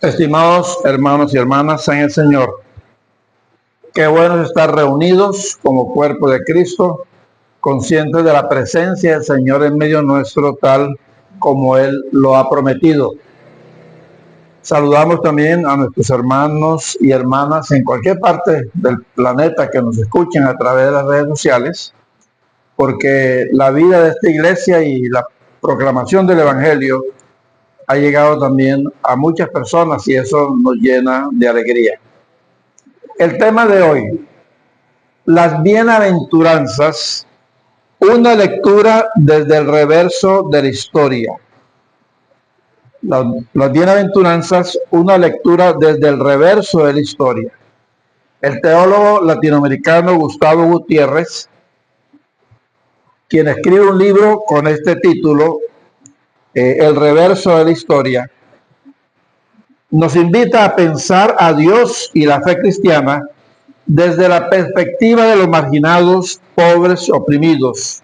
Estimados hermanos y hermanas en el Señor, qué bueno es estar reunidos como cuerpo de Cristo, conscientes de la presencia del Señor en medio nuestro, tal como Él lo ha prometido. Saludamos también a nuestros hermanos y hermanas en cualquier parte del planeta que nos escuchen a través de las redes sociales, porque la vida de esta iglesia y la proclamación del Evangelio ha llegado también a muchas personas y eso nos llena de alegría. El tema de hoy, las bienaventuranzas, una lectura desde el reverso de la historia. Las bienaventuranzas, una lectura desde el reverso de la historia. El teólogo latinoamericano Gustavo Gutiérrez, quien escribe un libro con este título, El reverso de la historia, nos invita a pensar a Dios y la fe cristiana desde la perspectiva de los marginados, pobres, oprimidos.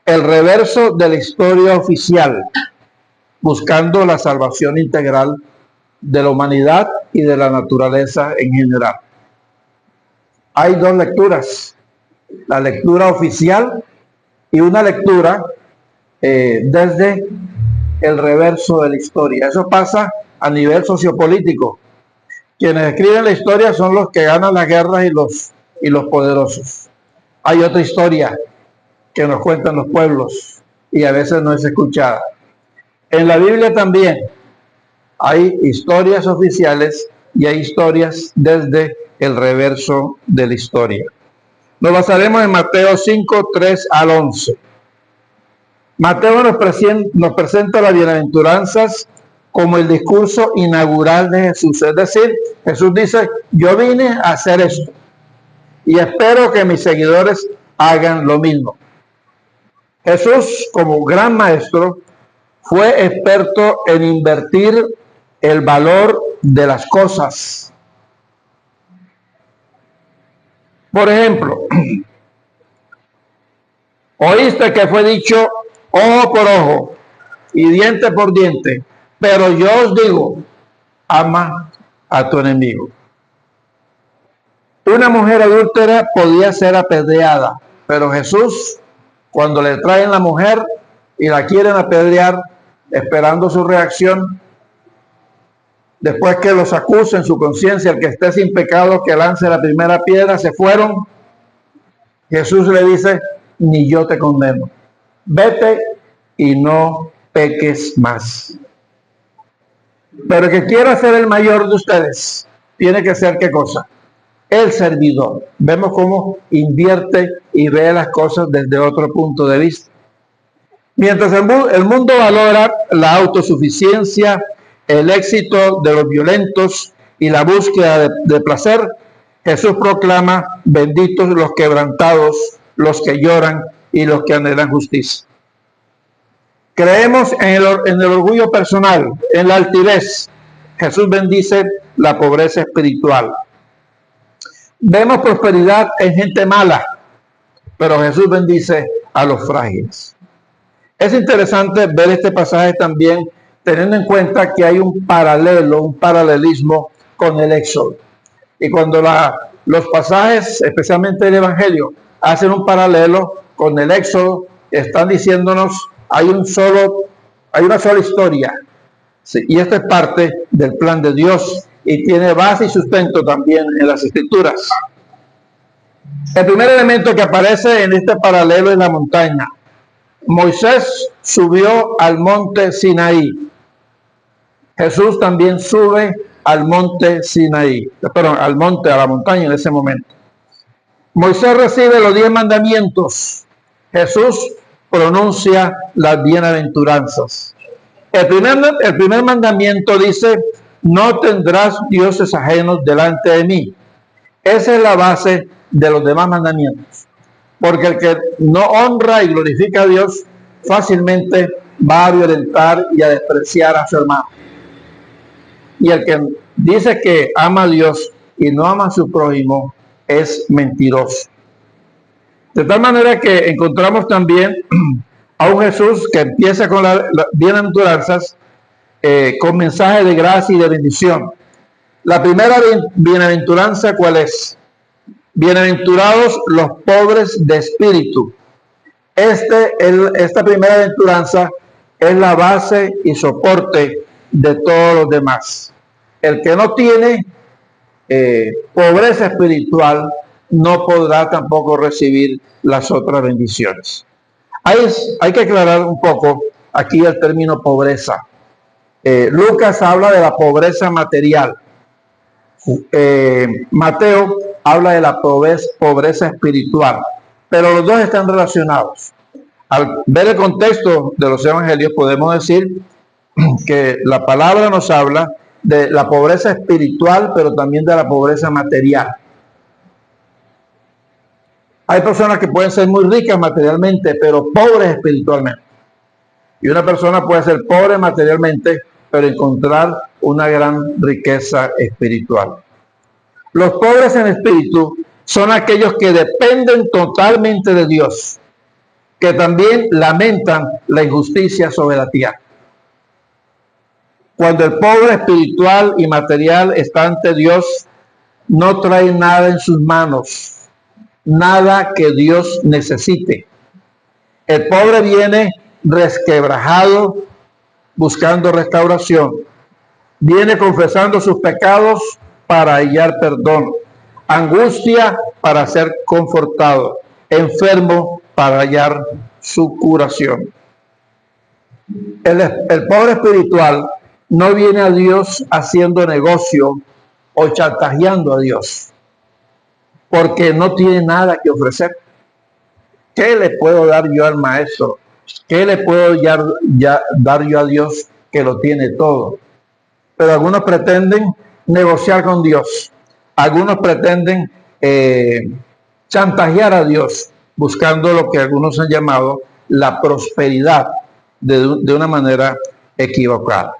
El reverso de la historia oficial, buscando la salvación integral de la humanidad y de la naturaleza en general. Hay dos lecturas, la lectura oficial y una lectura desde el reverso de la historia. Eso pasa a nivel sociopolítico. Quienes escriben la historia son los que ganan las guerras y los poderosos. Hay otra historia que nos cuentan los pueblos y a veces no es escuchada. En la Biblia también hay historias oficiales y hay historias desde el reverso de la historia. Nos basaremos en Mateo 5, 3 al 11. Mateo nos presenta las bienaventuranzas como el discurso inaugural de Jesús. Es decir, Jesús dice, yo vine a hacer esto y espero que mis seguidores hagan lo mismo. Jesús, como gran maestro, fue experto en invertir el valor de las cosas. Por ejemplo, oíste que fue dicho ojo por ojo y diente por diente, pero yo os digo, ama a tu enemigo. Una mujer adúltera podía ser apedreada, pero Jesús, cuando le traen la mujer y la quieren apedrear, esperando su reacción, después que los acusen su conciencia, el que esté sin pecado que lance la primera piedra, se fueron. Jesús le dice, ni yo te condeno, vete y no peques más. Pero el que quiera ser el mayor de ustedes, tiene que ser, ¿qué cosa? El servidor. Vemos cómo invierte y ve las cosas desde otro punto de vista. Mientras el mundo valora la autosuficiencia, el éxito de los violentos y la búsqueda de placer, Jesús proclama, benditos los quebrantados, los que lloran y los que anhelan justicia. Creemos en el orgullo personal, en la altivez. Jesús bendice la pobreza espiritual. Vemos prosperidad en gente mala, pero Jesús bendice a los frágiles. Es interesante ver este pasaje también teniendo en cuenta que hay un paralelismo con el Éxodo. Y cuando los pasajes, especialmente el Evangelio, hacen un paralelo con el Éxodo, están diciéndonos hay una sola historia. Sí, y esta es parte del plan de Dios y tiene base y sustento también en las Escrituras. El primer elemento que aparece en este paralelo es la montaña. Moisés subió al monte Sinaí. Jesús también sube al monte Sinaí, a la montaña en ese momento. Moisés recibe los 10 mandamientos. Jesús pronuncia las bienaventuranzas. El primer mandamiento dice, no tendrás dioses ajenos delante de mí. Esa es la base de los demás mandamientos. Porque el que no honra y glorifica a Dios fácilmente va a violentar y a despreciar a su hermano. Y el que dice que ama a Dios y no ama a su prójimo es mentiroso. De tal manera que encontramos también a un Jesús que empieza con las bienaventuranzas con mensaje de gracia y de bendición. La primera bienaventuranza, ¿cuál es? Bienaventurados los pobres de espíritu. Esta primera aventuranza es la base y soporte de todos los demás. El que no tiene pobreza espiritual no podrá tampoco recibir las otras bendiciones. Hay que aclarar un poco aquí el término pobreza. Lucas habla de la pobreza material. Mateo habla de la pobreza espiritual, pero los dos están relacionados. Al ver el contexto de los evangelios podemos decir que la palabra nos habla de la pobreza espiritual, pero también de la pobreza material. Hay personas que pueden ser muy ricas materialmente, pero pobres espiritualmente. Y una persona puede ser pobre materialmente, pero encontrar una gran riqueza espiritual. Los pobres en espíritu son aquellos que dependen totalmente de Dios, que también lamentan la injusticia sobre la tierra. Cuando el pobre espiritual y material está ante Dios, no trae nada en sus manos, nada que Dios necesite. El pobre viene resquebrajado, buscando restauración. Viene confesando sus pecados para hallar perdón, angustia para ser confortado, enfermo para hallar su curación. El pobre espiritual no viene a Dios haciendo negocio o chantajeando a Dios, porque no tiene nada que ofrecer. ¿Qué le puedo dar yo al maestro? ¿Qué le puedo dar yo a Dios que lo tiene todo? Pero algunos pretenden negociar con Dios. Algunos pretenden chantajear a Dios, buscando lo que algunos han llamado la prosperidad de una manera equivocada.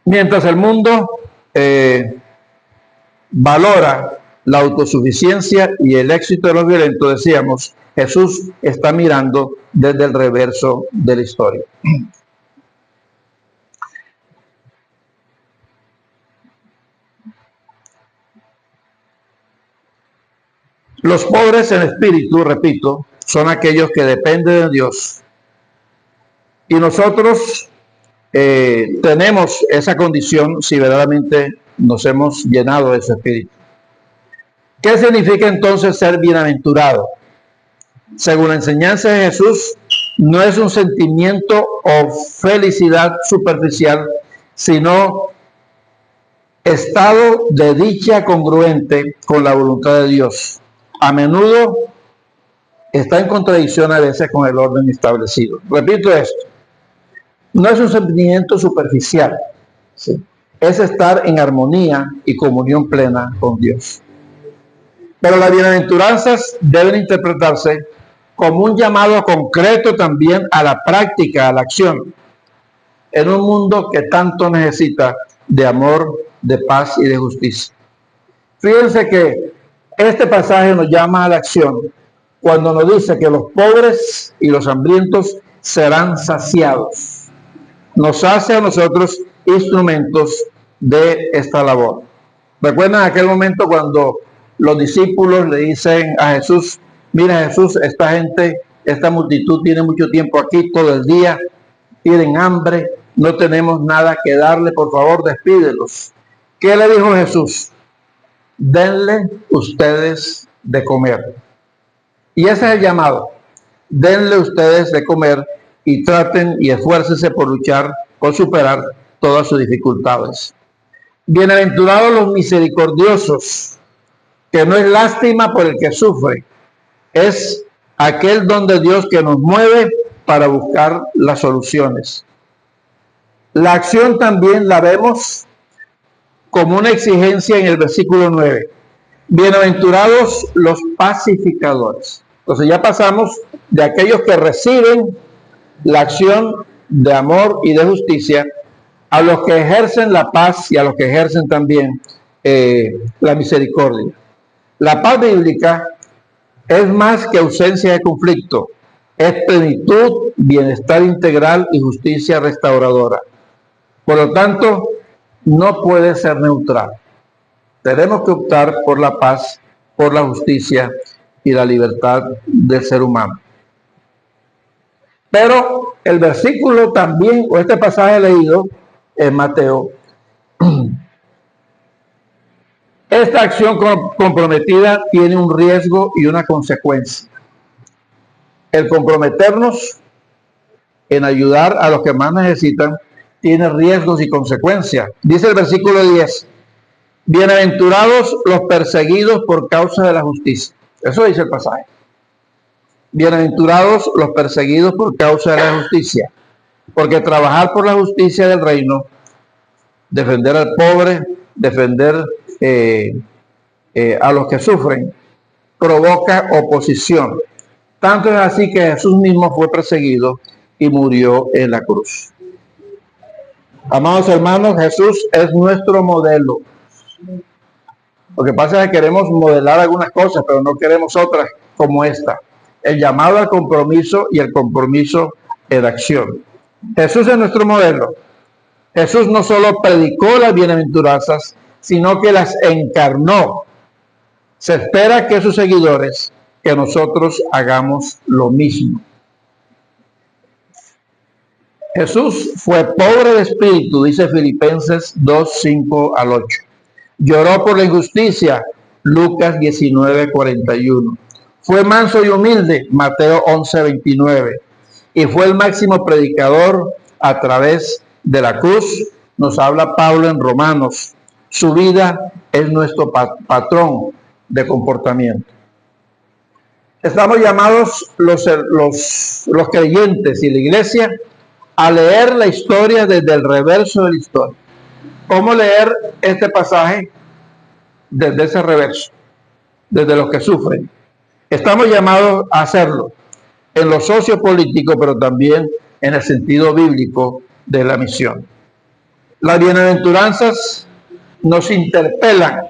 Mientras el mundo valora la autosuficiencia y el éxito de los violentos, decíamos, Jesús está mirando desde el reverso de la historia. Los pobres en espíritu, repito, son aquellos que dependen de Dios. Y nosotros tenemos esa condición si verdaderamente nos hemos llenado de ese espíritu. ¿Qué significa entonces ser bienaventurado? Según la enseñanza de Jesús, no es un sentimiento o felicidad superficial, sino estado de dicha congruente con la voluntad de Dios. A menudo está en contradicción a veces con el orden establecido. Repito esto, no es un sentimiento superficial, ¿sí? Es estar en armonía y comunión plena con Dios. Pero las bienaventuranzas deben interpretarse como un llamado concreto también a la práctica, a la acción, en un mundo que tanto necesita de amor, de paz y de justicia. Fíjense que este pasaje nos llama a la acción cuando nos dice que los pobres y los hambrientos serán saciados. Nos hace a nosotros instrumentos de esta labor. ¿Recuerdan aquel momento cuando los discípulos le dicen a Jesús, mira Jesús, esta gente, esta multitud tiene mucho tiempo aquí todo el día, tienen hambre, no tenemos nada que darle, por favor despídelos? ¿Qué le dijo Jesús? Denle ustedes de comer. Y ese es el llamado. Denle ustedes de comer y traten y esfuércense por luchar, por superar todas sus dificultades. Bienaventurados los misericordiosos, que no es lástima por el que sufre, es aquel don de Dios que nos mueve para buscar las soluciones. La acción también la vemos como una exigencia en el versículo 9. Bienaventurados los pacificadores. Entonces ya pasamos de aquellos que reciben la acción de amor y de justicia a los que ejercen la paz y a los que ejercen también la misericordia. La paz bíblica es más que ausencia de conflicto, es plenitud, bienestar integral y justicia restauradora. Por lo tanto, no puede ser neutral. Tenemos que optar por la paz, por la justicia y la libertad del ser humano. Pero el versículo también, o este pasaje leído en Mateo, esta acción comprometida tiene un riesgo y una consecuencia. El comprometernos en ayudar a los que más necesitan tiene riesgos y consecuencias. Dice el versículo 10, bienaventurados los perseguidos por causa de la justicia. Eso dice el pasaje. Bienaventurados los perseguidos por causa de la justicia, porque trabajar por la justicia del reino, defender al pobre, defender a los que sufren, provoca oposición. Tanto es así que Jesús mismo fue perseguido y murió en la cruz. Amados hermanos, Jesús es nuestro modelo. Lo que pasa es que queremos modelar algunas cosas, pero no queremos otras como esta. El llamado al compromiso y el compromiso en acción. Jesús es nuestro modelo. Jesús no solo predicó las bienaventuranzas, sino que las encarnó. Se espera que sus seguidores, que nosotros hagamos lo mismo. Jesús fue pobre de espíritu, dice Filipenses 2, 5 al 8. Lloró por la injusticia, Lucas 19, 41. Fue manso y humilde, Mateo 11, 29. Y fue el máximo predicador a través de la cruz, nos habla Pablo en Romanos. Su vida es nuestro patrón de comportamiento. Estamos llamados los creyentes y la iglesia a leer la historia desde el reverso de la historia. ¿Cómo leer este pasaje? Desde ese reverso, desde los que sufren. Estamos llamados a hacerlo en lo sociopolítico, pero también en el sentido bíblico de la misión. Las bienaventuranzas nos interpelan,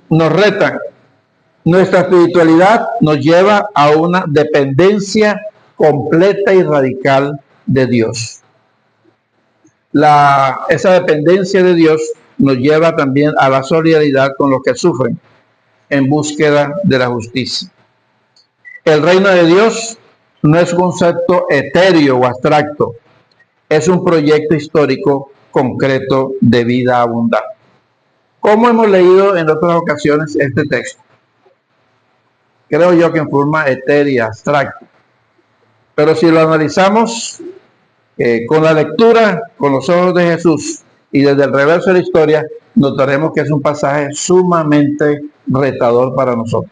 nos retan. Nuestra espiritualidad nos lleva a una dependencia completa y radical de Dios. Esa dependencia de Dios nos lleva también a la solidaridad con los que sufren en búsqueda de la justicia. El reino de Dios no es un concepto etéreo o abstracto, es un proyecto histórico concreto de vida abundante. ¿Cómo hemos leído en otras ocasiones este texto? Creo yo que en forma etérea, abstracta. Pero si lo analizamos con la lectura, con los ojos de Jesús y desde el reverso de la historia, notaremos que es un pasaje sumamente retador para nosotros.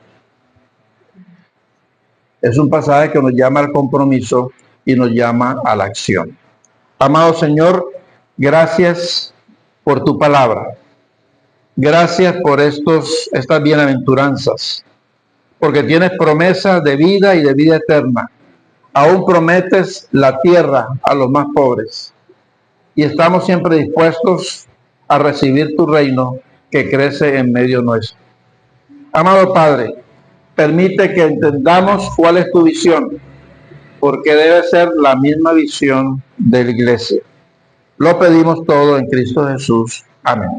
Es un pasaje que nos llama al compromiso y nos llama a la acción. Amado Señor, gracias por tu palabra. Gracias por estas bienaventuranzas, porque tienes promesas de vida y de vida eterna. Aún prometes la tierra a los más pobres. Y estamos siempre dispuestos a recibir tu reino que crece en medio nuestro. Amado Padre, permite que entendamos cuál es tu visión, porque debe ser la misma visión de la iglesia. Lo pedimos todo en Cristo Jesús. Amén.